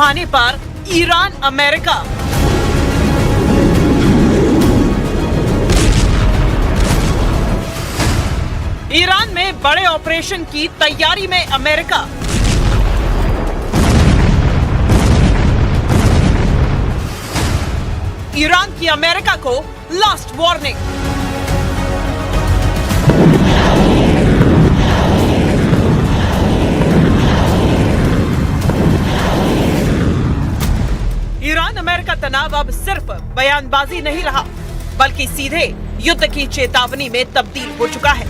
मुहाने पर Iran America. Iran में बड़े ऑपरेशन की तैयारी में अमेरिका। ईरान की अमेरिका को लास्ट वार्निंग। ईरान अमेरिका तनाव अब सिर्फ बयानबाजी नहीं रहा, बल्कि सीधे युद्ध की चेतावनी में तब्दील हो चुका है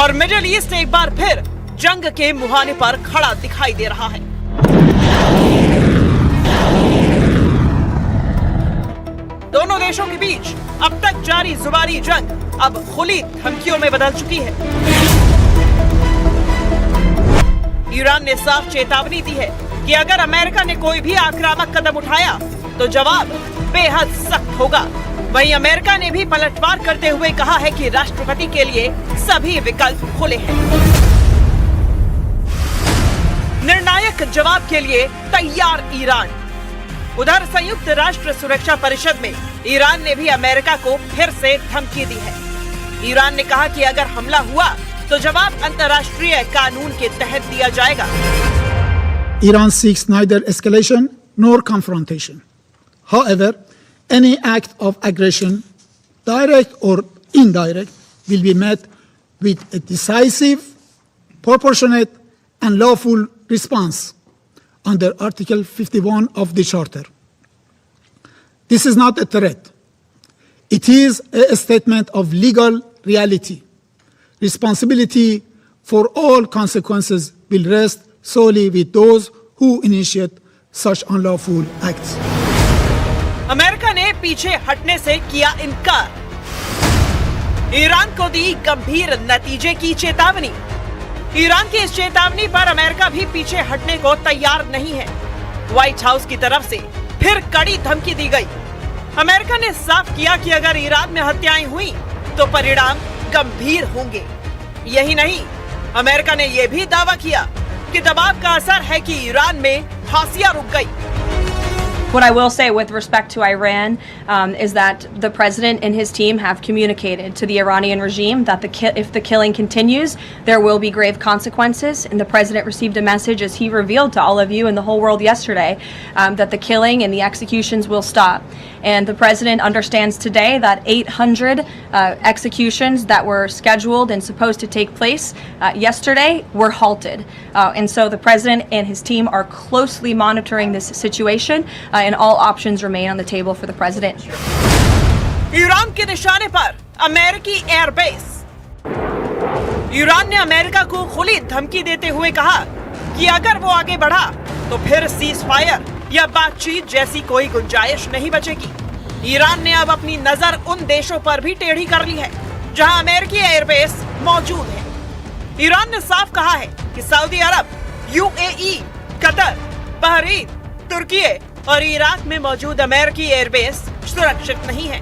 और मिडिल ईस्ट एक बार फिर जंग के मुहाने पर खड़ा दिखाई दे रहा है। दोनों देशों के बीच अब तक जारी जुबानी जंग अब खुली धमकियों में बदल चुकी है। ईरान ने साफ चेतावनी दी है कि अगर अमेरिका ने कोई भी आक्रामक कदम उठाया तो जवाब बेहद सख्त होगा। वहीं अमेरिका ने भी पलटवार करते हुए कहा है कि राष्ट्रपति के लिए सभी विकल्प खुले हैं। निर्णायक जवाब के लिए तैयार ईरान। उधर संयुक्त राष्ट्र सुरक्षा परिषद में ईरान ने भी अमेरिका को फिर से धमकी दी है। ईरान ने कहा कि अगर हमला हुआ तो जवाब अंतर्राष्ट्रीय कानून के तहत दिया जाएगा। Iran seeks neither escalation nor confrontation. However, any act of aggression, direct or indirect, will be met with a decisive, proportionate, and lawful response under Article 51 of the Charter. This is not a threat. It is a statement of legal reality. Responsibility for all consequences will rest solely with those who initiate such unlawful acts. America ने पीछे हटने से किया इनकार। Iran को दी गंभीर नतीजे की चेतावनी। ईरान की इस चेतावनी पर अमेरिका भी पीछे हटने को तैयार नहीं है। व्हाइट हाउस की तरफ से फिर कड़ी धमकी दी गई। अमेरिका ने साफ किया कि अगर ईरान में हत्याएं हुई तो परिणाम गंभीर होंगे। यही नहीं, अमेरिका ने यह भी दावा किया कि दबाव का असर है कि ईरान में फांसियां रुक गई। What I will say with respect to Iran is that the president and his team have communicated to the Iranian regime that if the killing continues, there will be grave consequences. And the president received a message, as he revealed to all of you and the whole world yesterday, that the killing and the executions will stop. And the president understands today that 800 executions that were scheduled and supposed to take place yesterday were halted. And so the president and his team are closely monitoring this situation. And all options remain on the table for the president. Iran के निशाने पर अमेरिकी airbase. Iran ने America को खुली धमकी देते हुए कहा कि अगर वो आगे बढ़ा तो फिर सीज फायर या बातचीत जैसी कोई गुंजाइश नहीं बचेगी। ईरान ने अब अपनी नजर उन देशों पर भी टेढ़ी कर ली है जहां अमेरिकी एयरबेस मौजूद है। ईरान ने साफ कहा है कि सऊदी अरब, यूएई, कतर, बहरीन, तुर्की और इराक में मौजूद अमेरिकी एयरबेस सुरक्षित नहीं है।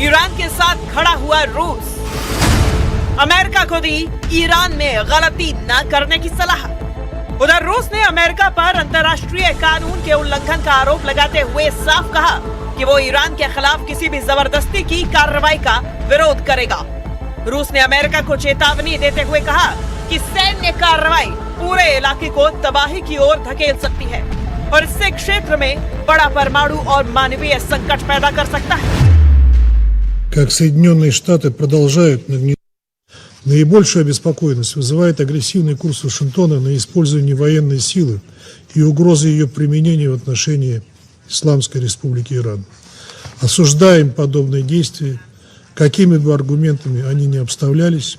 ईरान के साथ खड़ा हुआ रूस। अमेरिका को दी ईरान में गलती न करने की सलाह। उधर रूस ने अमेरिका पर अंतर्राष्ट्रीय कानून के उल्लंघन का आरोप लगाते हुए साफ कहा कि वो ईरान के खिलाफ किसी भी जबरदस्ती की कार्रवाई का विरोध करेगा। रूस ने अमेरिका को चेतावनी देते हुए कहा कि सैन्य कार्रवाई पूरे इलाके को तबाही की ओर धकेल सकती है और इससे क्षेत्र में बड़ा परमाणु और मानवीय संकट पैदा कर सकता है। Как Соединенные Штаты продолжают Наибольшую обеспокоенность вызывает агрессивный курс Вашингтона на использование военной силы и угрозы ее применения в отношении Исламской Республики Иран. Осуждаем подобные действия, какими бы аргументами они ни обставлялись,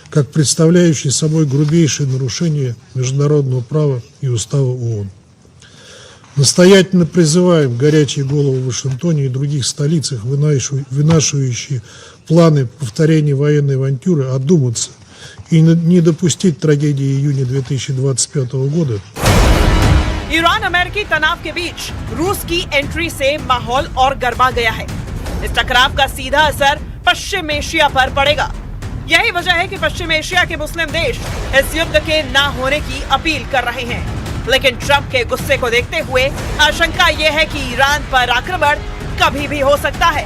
как представляющие собой грубейшее нарушение международного права и устава ООН. Настоятельно призываем горячие головы в Вашингтоне и других столицах, вынашивающие планы повторения военной авантюры, одуматься и не допустить трагедии июня 2025 года. ईरान अमेरिकी तनाव के बीच रूस की एंट्री से माहौल और गर्मा गया है। इस टकराव का सीधा असर पश्चिम एशिया पर पड़ेगा। यही वजह है कि पश्चिम एशिया के मुस्लिम देश इस युद्ध के ना होने की अपील कर रहे हैं। लेकिन ट्रंप के गुस्से को देखते हुए आशंका यह है कि ईरान पर आक्रमण कभी भी हो सकता है।